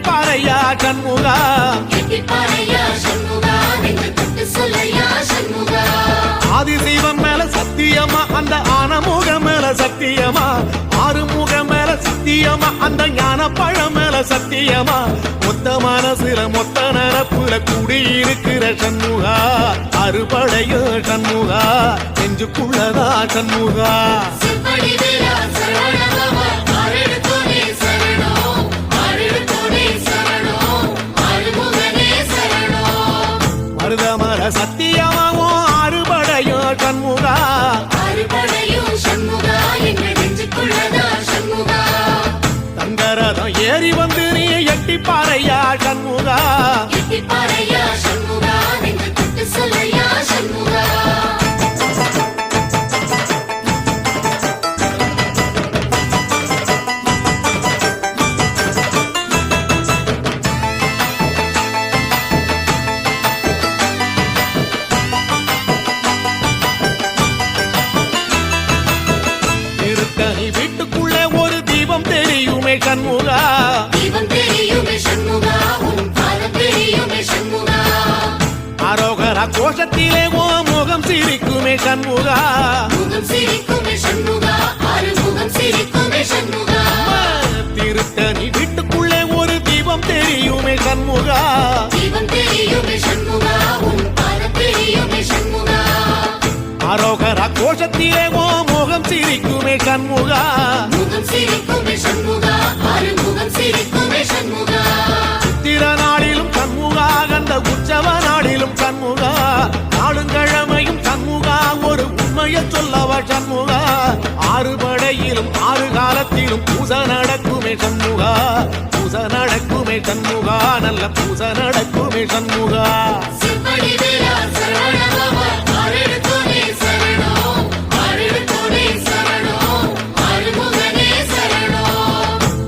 பாறையா சண்முகா ஆதிசைவம் மேல சத்தியமா அந்த ஆனமுக மேல சத்தியமா ஆறுமுக மேல சத்தியமா அந்த ஞான பழம் மேல சத்தியமா மொத்த மனசுல மொத்த நரப்புல குடியிருக்கிற சண்முகா அறுபடையோ சண்முகா நெஞ்சுக்குள்ளதா சண்முகா மருதமர சத்தியமாவோ அறுபடையோ சண்முகா தங்கரதம் ஏறி வந்து நீ எட்டி பாறையா சண்முகா வீட்டுக்குள்ளே ஒரு தீபம் தெரியுமே சண்முகா அரோகரா கோஷத்திலே ஓ முகம் சிரிக்குமே சண்முகா திருத்தணி வீட்டுக்குள்ளே ஒரு தீபம் தெரியுமே சண்முகா அரோகரா கோஷத்திலே ஓ முகம் சிரிக்குமே சண்முகா சித்திர நாளிலும் சண்முகா கந்த உற்சவ நாளிலும் சண்முகா நாளுங்கிழமையும் சண்முகா ஒரு உண்மையை சொல்லவ சண்முகா ஆறுபடையிலும் ஆறு காலத்திலும் பூச நடக்குமே சண்முகா பூச நடக்குமே சண்முகா நல்ல பூச நடக்குமே சண்முகா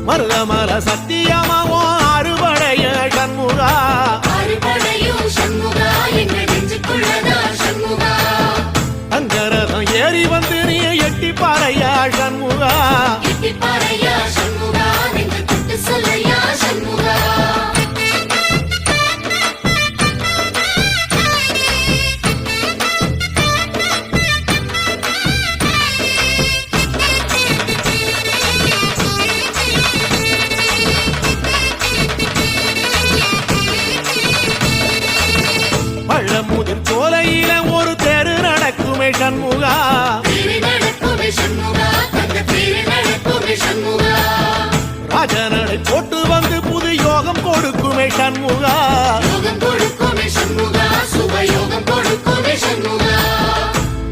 மருதமர சத்தியமாவோ அறுபடைய சண்முகா அங்கரதம் ஏறி வந்து நீ எட்டி பாறையா சண்முகா பழமுதிர் சோலையில ஒரு தெரு நடக்குமே சண்முகா ராஜனடை போட்டு வந்து புது யோகம் கொடுக்குமே சண்முகா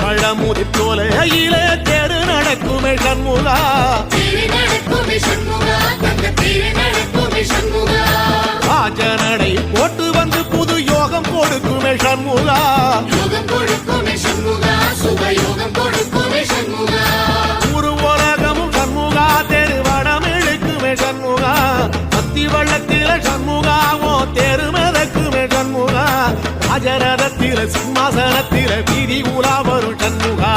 பழமுதிர் சோலையில தெரு நடக்குமே சண்முகா ராஜனடை போட்டு வந்து புது யோகம் கொடுக்குமே சண்முகா ஒரு உலகமும் சண்முகா தெருவடம் இழுக்குமே சண்முகா பத்தி வள்ளத்தில சண்முகாவோ தெரு மிதக்குமே சண்முகா ராஜரதத்தில சிம்மாசனத்தில வீதி உலா வரும் சண்முகா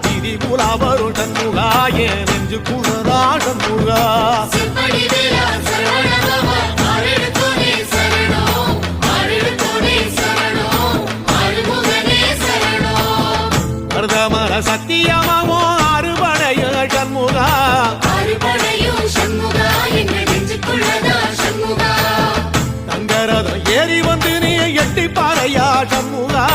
வீதி உலா வரும் சண்முகா ஏன் நெஞ்சு குளரா சண்முகா மருதமர சத்தியமாவோ அறுபடைய சண்முகா தங்கரதம் ஏறி வந்து நீ எட்டி பாறையா சண்முகா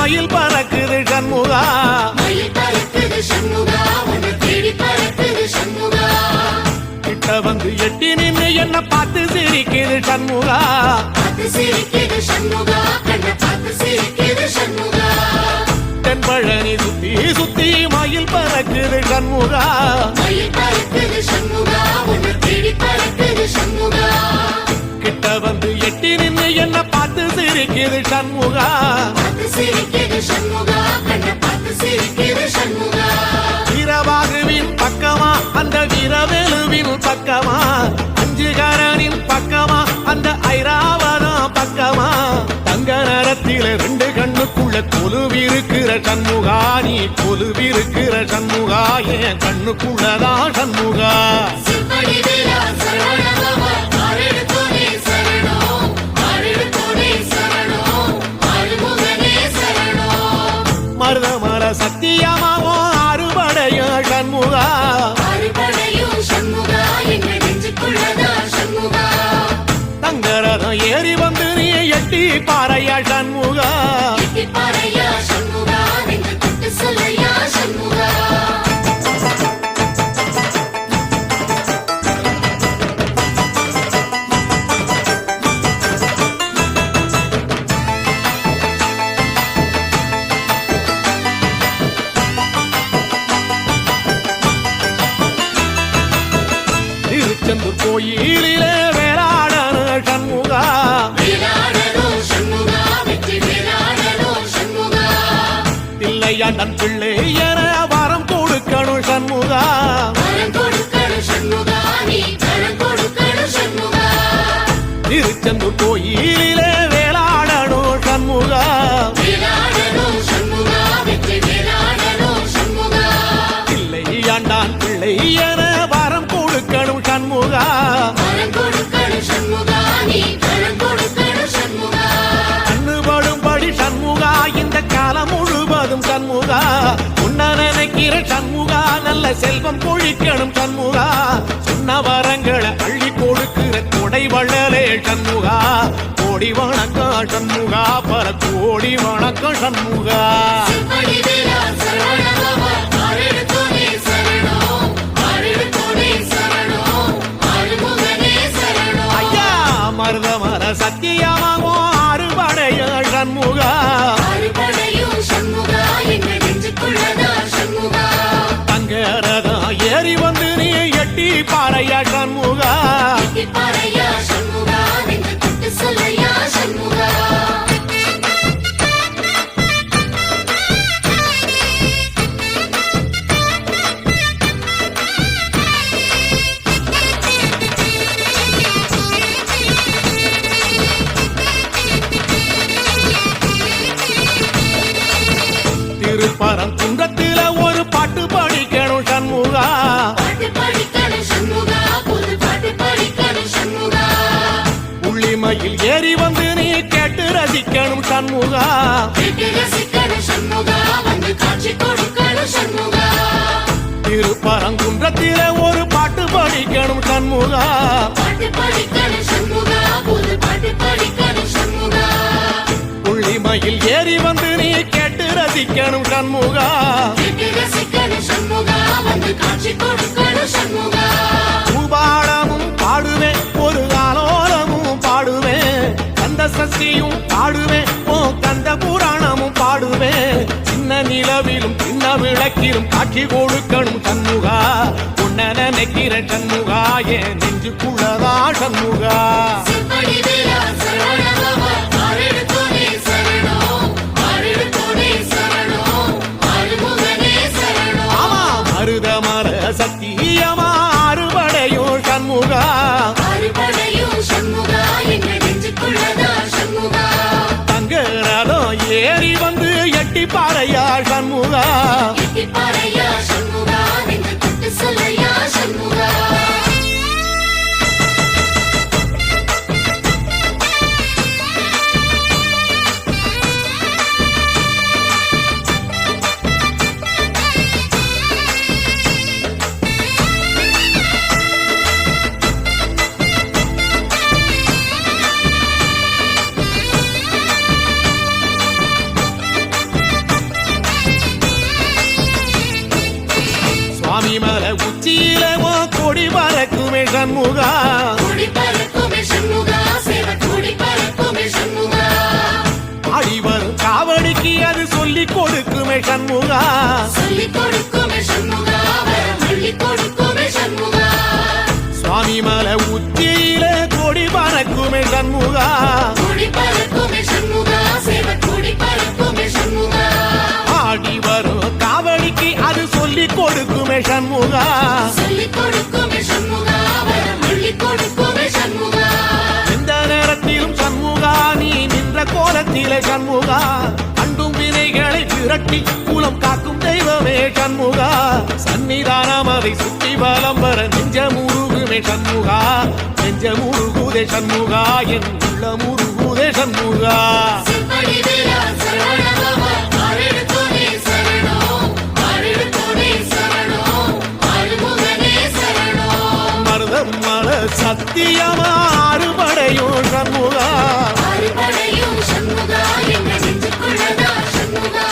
மயில் பறக்குது சண்முகா கிட்ட வந்து எட்டி நின்று என்ன பார்த்து சிரிக்குது சண்முகா தென்பழனி சுத்தி சுத்தி மயில் பறக்குது சண்முகா கிட்ட வந்து எட்டி நின்னு என்ன பார்த்து சிரிக்குது சண்முகா வீரவாகுவின் பக்கமா அந்த வீரவேலுவின் பக்கமா அஞ்சுகாரனின் பக்கமா அந்த ஐராவதம் பக்கமா தங்க நேரத்தில ரெண்டு கண்ணுக்குள்ள கொலுவிருக்கிற சண்முகா நீ கொலுவிருக்கிற சண்முகா என் கண்ணுக்குள்ளதான் சண்முகா மருதமர சத்தியமாவோ அறுபடைய சண்முகா தங்கரதம் ஏறி வந்து நீ எட்டி பாறையா சண்முகா திருச்செந்தூர் கோயிலிலே வேளாடன சண்முகா பிள்ளையாண்டன் பிள்ளை என வரம் கொடுக்கணும் சண்முகா திருச்செந்தூர் கோயிலிலே வேளாடணும் சண்முகா பிள்ளையாண்டான் பிள்ளை என வரம் கொடுக்கணும் சண்முகா கண்ணுபடும்படி சண்முகா இந்த காலம் முழுவதும் சண்முகா உன்ன நினைக்கிற சண்முகா நல்ல செல்வம் பொழிக்கணும் சண்முகா சொன்ன வரங்களை அள்ளி கொடுக்கிற கொடை வள்ளலே சண்முகா கோடி வணக்கம் சண்முகா பல கோடி வணக்கம் சண்முகா மருதமர சத்தியமாவோ அறுபடைய சண்முகா தங்கரதம் ஏறி வந்து நீ எட்டி பாறையா சண்முகா திருப்பரம் குன்றத்தில ஒரு பாட்டு படிக்கணும் சண்முகா உள்ளிமையில் ஏறி வந்து நீ கேட்டு ரசிக்கணும் சண்முகா திருப்பரங்குன்றத்தில ஒரு பாட்டு படிக்கணும் சண்முகா உள்ளிமையில் ஏறி வந்து நீ கேட்டு ரசிக்கணும் சண்முகா பூபாடமும் பாடுவேன் ஒரு ஆலோலமும் பாடுவேன் கந்த சஷ்டியும் பாடுவேன் ஓ கந்த புராணமும் பாடுவேன் சின்ன நிலவிலும் சின்ன விளக்கிலும் காட்சி கொடுக்கணும் சண்முகா உன்ன நினைக்கிற சண்முகா என் நெஞ்சுக்குள்ளதா சண்முகா மருதமர சத்தியமா அறுபடையோ சண்முகா தங்கரதம் ஏறி வந்து எட்டி பாறையா சண்முகா கொடி பறக்குமே சண்முகா கொடி பறக்குமே சண்முகா சேவ கொடி பறக்குமே சண்முகா ஆடி வரும் காவடிக்கு அது சொல்லி கொடுக்குமே சண்முகா சொல்லிக் கொடுக்குமே சண்முகா வரம் அள்ளிக் கொடுக்குமே சண்முகா எந்த நேரத்திலும் சண்முகா நீ நின்ற கோலத்திலே சண்முகா அண்டும் வினைகளை விரட்டி குலம் காக்கும் தெய்வமே சண்முகா சன்னிதானம் அதை சுற்றி வலம் வர நெஞ்ச முருகுமே சண்முகா நெஞ்ச முருகுதே சண்முகா என் உள்ள முருகுதே சண்முகா செம்படி வீரா சரவணபவா ஆரெடுத்தோனே சரணம் ஆரெடுத்தோனே சரணம் ஆறுமுகனே சரணம் மருதம் மல சத்தியமா அறுபடையும் சண்முகா ஆறுபடையும் சண்முகா எங்க நெஞ்சுக்குள்ளதா சண்முகா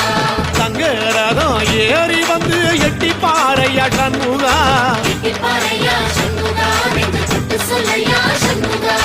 தங்கரதம் ஏறி வந்து எட்டி பாறையா சண்முகா எட்டிப்பாறையா சண்முகா நெஞ்சு தொட்டு சொல்லையா சண்முகா